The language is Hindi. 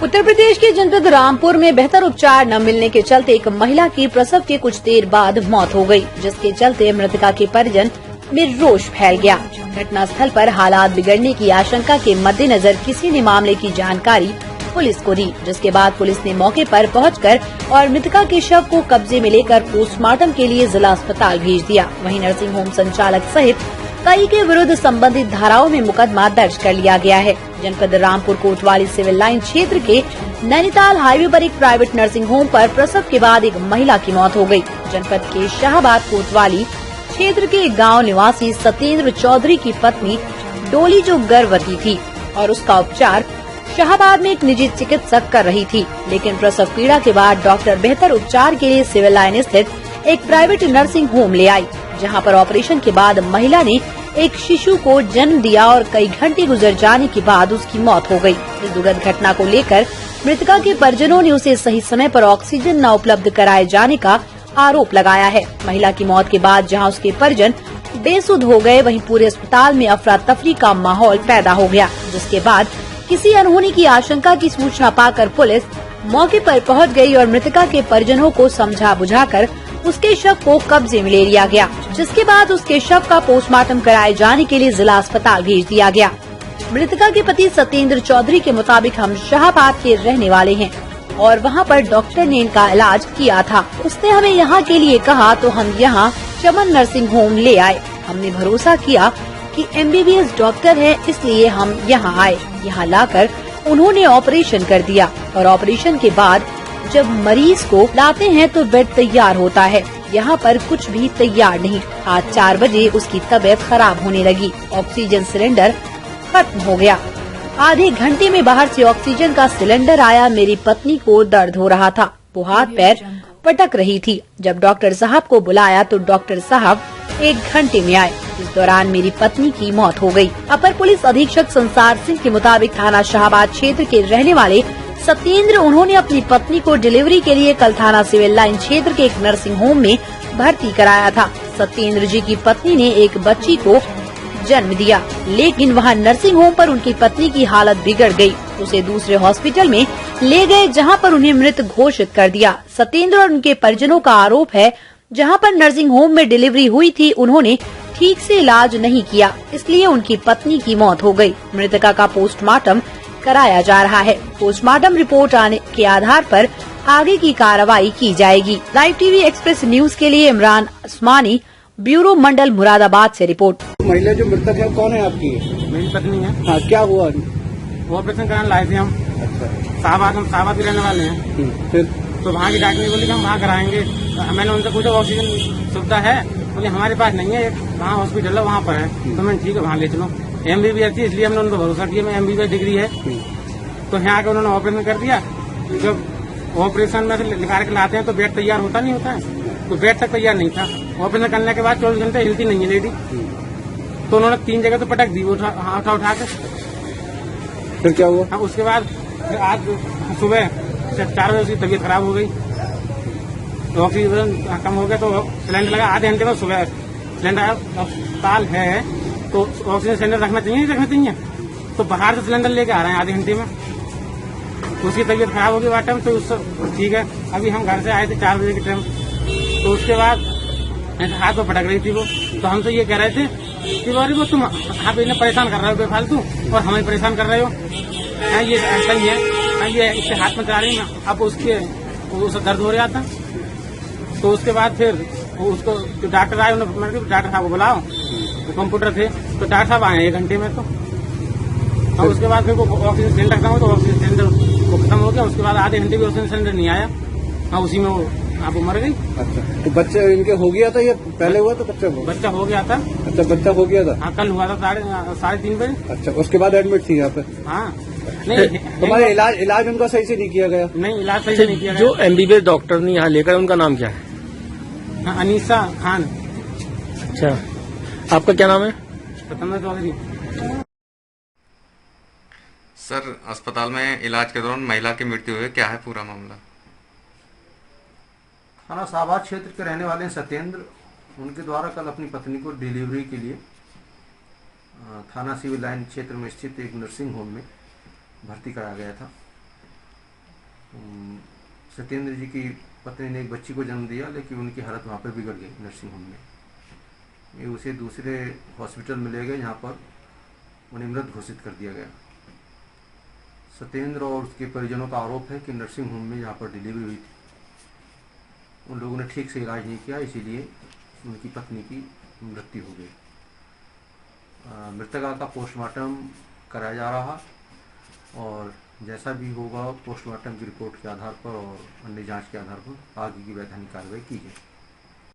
उत्तर प्रदेश के जनपद रामपुर में बेहतर उपचार न मिलने के चलते एक महिला की प्रसव के कुछ देर बाद मौत हो गई, जिसके चलते मृतका के परिजन में रोष फैल गया। घटना स्थल पर हालात बिगड़ने की आशंका के मद्देनजर किसी ने मामले की जानकारी पुलिस को दी, जिसके बाद पुलिस ने मौके पर पहुंचकर और मृतका के शव को कब्जे में लेकर पोस्टमार्टम के लिए जिला अस्पताल भेज दिया। वहीं नर्सिंग होम संचालक सहित कई के विरुद्ध संबंधित धाराओं में मुकदमा दर्ज कर लिया गया है। जनपद रामपुर कोतवाली सिविल लाइन क्षेत्र के नैनीताल हाईवे पर एक प्राइवेट नर्सिंग होम पर प्रसव के बाद एक महिला की मौत हो गई। जनपद के शाहबाद कोतवाली क्षेत्र के गांव निवासी सत्येंद्र चौधरी की पत्नी डोली जो गर्भवती थी और उसका उपचार शाहबाद में एक निजी चिकित्सक कर रही थी, लेकिन प्रसव पीड़ा के बाद डॉक्टर बेहतर उपचार के लिए सिविल लाइन स्थित एक प्राइवेट नर्सिंग होम ले आई, जहां पर ऑपरेशन के बाद महिला ने एक शिशु को जन्म दिया और कई घंटे गुजर जाने के बाद उसकी मौत हो गई। इस दुखद घटना को लेकर मृतका के परिजनों ने उसे सही समय पर ऑक्सीजन न उपलब्ध कराए जाने का आरोप लगाया है। महिला की मौत के बाद जहां उसके परिजन बेसुध हो गए, वहीं पूरे अस्पताल में अफरा तफरी का माहौल पैदा हो गया, जिसके बाद किसी अनहोनी की आशंका की सूचना पाकर पुलिस मौके पर पहुंच गई और मृतका के परिजनों को समझा बुझाकर उसके शव को कब्जे में ले लिया गया, जिसके बाद उसके शव का पोस्टमार्टम कराए जाने के लिए जिला अस्पताल भेज दिया गया। मृतका के पति सत्येंद्र चौधरी के मुताबिक हम शाहबाद के रहने वाले हैं और वहां पर डॉक्टर ने इनका इलाज किया था। उसने हमें यहाँ के लिए कहा तो हम यहाँ चमन नर्सिंग होम ले आए। हमने भरोसा किया कि MBBS डॉक्टर है, इसलिए हम यहाँ आए। यहाँ लाकर उन्होंने ऑपरेशन कर दिया और ऑपरेशन के बाद जब मरीज को लाते हैं तो बेड तैयार होता है। यहाँ पर कुछ भी तैयार नहीं। आज 4 बजे उसकी तबीयत खराब होने लगी। ऑक्सीजन सिलेंडर खत्म हो गया। आधे घंटे में बाहर से ऑक्सीजन का सिलेंडर आया। मेरी पत्नी को दर्द हो रहा था, वो हाथ पैर पटक रही थी। जब डॉक्टर साहब को बुलाया तो डॉक्टर साहब 1 घंटे में आए। इस दौरान मेरी पत्नी की मौत हो गई। अपर पुलिस अधीक्षक संसार सिंह के मुताबिक थाना शाहबाद क्षेत्र के रहने वाले सत्येंद्र उन्होंने अपनी पत्नी को डिलीवरी के लिए कल थाना सिविल लाइन क्षेत्र के एक नर्सिंग होम में भर्ती कराया था। सत्येंद्र जी की पत्नी ने एक बच्ची को जन्म दिया, लेकिन वहां नर्सिंग होम पर उनकी पत्नी की हालत बिगड़ गई। उसे दूसरे हॉस्पिटल में ले गए, जहां पर उन्हें मृत घोषित कर दिया। सत्येंद्र और उनके परिजनों का आरोप है, जहां पर नर्सिंग होम में डिलीवरी हुई थी उन्होंने ठीक से इलाज नहीं किया, इसलिए उनकी पत्नी की मौत हो गई। मृतका का पोस्टमार्टम कराया जा रहा है। पोस्टमार्टम रिपोर्ट आने के आधार पर आगे की कार्रवाई की जाएगी। लाइव टीवी एक्सप्रेस न्यूज के लिए इमरान उस्मानी, ब्यूरो मंडल मुरादाबाद से रिपोर्ट। महिला जो मृतक है कौन है आपकी? मेरी पत्नी है। हाँ, क्या हुआ? वो ऑपरेशन कराने लाए थे हम। अच्छा। हम शाहबाद के रहने वाले हैं। फिर तो वहाँ की डॉक्टर ने बोली कि हम वहाँ कराएंगे। तो मैंने उनसे पूछा ऑक्सीजन सुविधा है? बोले हमारे पास नहीं है, वहाँ हॉस्पिटल है वहाँ पर है। तो मैंने ठीक है वहाँ ले चलो। MBBS थी, इसलिए हमने उनको भरोसा किया। मैं MBBS डिग्री है। तो यहाँ आके उन्होंने ऑपरेशन कर दिया। जब ऑपरेशन में से निकाल के लाते हैं तो बेड तैयार होता नहीं होता है, तो बेड तक तैयार नहीं था। ऑपरेशन करने के बाद 24 घंटे हिलती नहीं है लेडी। तो उन्होंने 3 जगह तो पटक दी उठा के। फिर क्या हुआ? उसके बाद आज सुबह 4 बजे उसकी तबीयत खराब हो गई। तो ऑक्सीजन कम हो गया तो सिलेंडर लगा। आधे घंटे में सुबह सिलेंडर अस्पताल है तो ऑक्सीजन सिलेंडर रखना चाहिए नहीं रखना चाहिए? तो बाहर से सिलेंडर लेके आ रहे हैं आधे घंटे में। उसकी तबीयत खराब हो गई वाट में, तो उससे ठीक है। अभी हम घर से आए थे 4 बजे के टाइम। तो उसके बाद ऐसे हाथ में पटक रही थी वो। तो हमसे ये कह रहे थे कि बारी वो तुम आप इन्हें परेशान कर रहे हो बेफालतू और हमें परेशान कर रहे हो। ये ऐसा ही है, ये इसके हाथ में चला रही ना। अब उसे दर्द हो रहा था। तो उसके बाद फिर उसको जो डॉक्टर आए उन्होंने डॉक्टर साहब को बुलाओ। तो कंप्यूटर थे तो डॉक्टर साहब आए 1 घंटे में। तो उसके बाद फिर वो ऑक्सीजन सिलेंडर खत्म हो तो ऑक्सीजन सिलेंडर वो खत्म हो गया। उसके बाद आधे घंटे भी ऑक्सीजन सिलेंडर नहीं आया। हाँ, उसी में वो आप मर गई। अच्छा, तो बच्चे इनके हो गया था या पहले हुआ था? बच्चा हो गया था। अच्छा, बच्चा हो गया था। हाँ, कल हुआ था 3:30 बजे। अच्छा, उसके बाद एडमिट थी यहाँ पे? हाँ। नहीं, तुम्हारे इलाज उनका सही से नहीं किया गया? नहीं, इलाज सही से नहीं किया गया। जो MBBS डॉक्टर ने यहाँ लेकर, उनका नाम क्या है? हाँ, अनीसा खान। अच्छा, आपका क्या नाम है? सत्येंद्र चौधरी। सर, अस्पताल में इलाज के दौरान महिला की मृत्यु हुई, क्या है पूरा मामला? थाना शाहबाद क्षेत्र के रहने वाले सत्येंद्र, उनके द्वारा कल अपनी पत्नी को डिलीवरी के लिए थाना सिविल लाइन क्षेत्र में स्थित एक नर्सिंग होम में भर्ती कराया गया था। सत्येंद्र जी की पत्नी ने एक बच्ची को जन्म दिया, लेकिन उनकी हालत वहाँ पर बिगड़ गई नर्सिंग होम में। ये उसे दूसरे हॉस्पिटल में ले गए, जहाँ पर उन्हें मृत घोषित कर दिया गया। सत्येंद्र और उसके परिजनों का आरोप है कि नर्सिंग होम में जहाँ पर डिलीवरी हुई थी उन लोगों ने ठीक से इलाज नहीं किया, इसीलिए उनकी पत्नी की मृत्यु हो गई। मृतका का पोस्टमार्टम कराया जा रहा और जैसा भी होगा पोस्टमार्टम की रिपोर्ट के आधार पर और अन्य जांच के आधार पर आगे की वैधानिक कार्रवाई की जाए।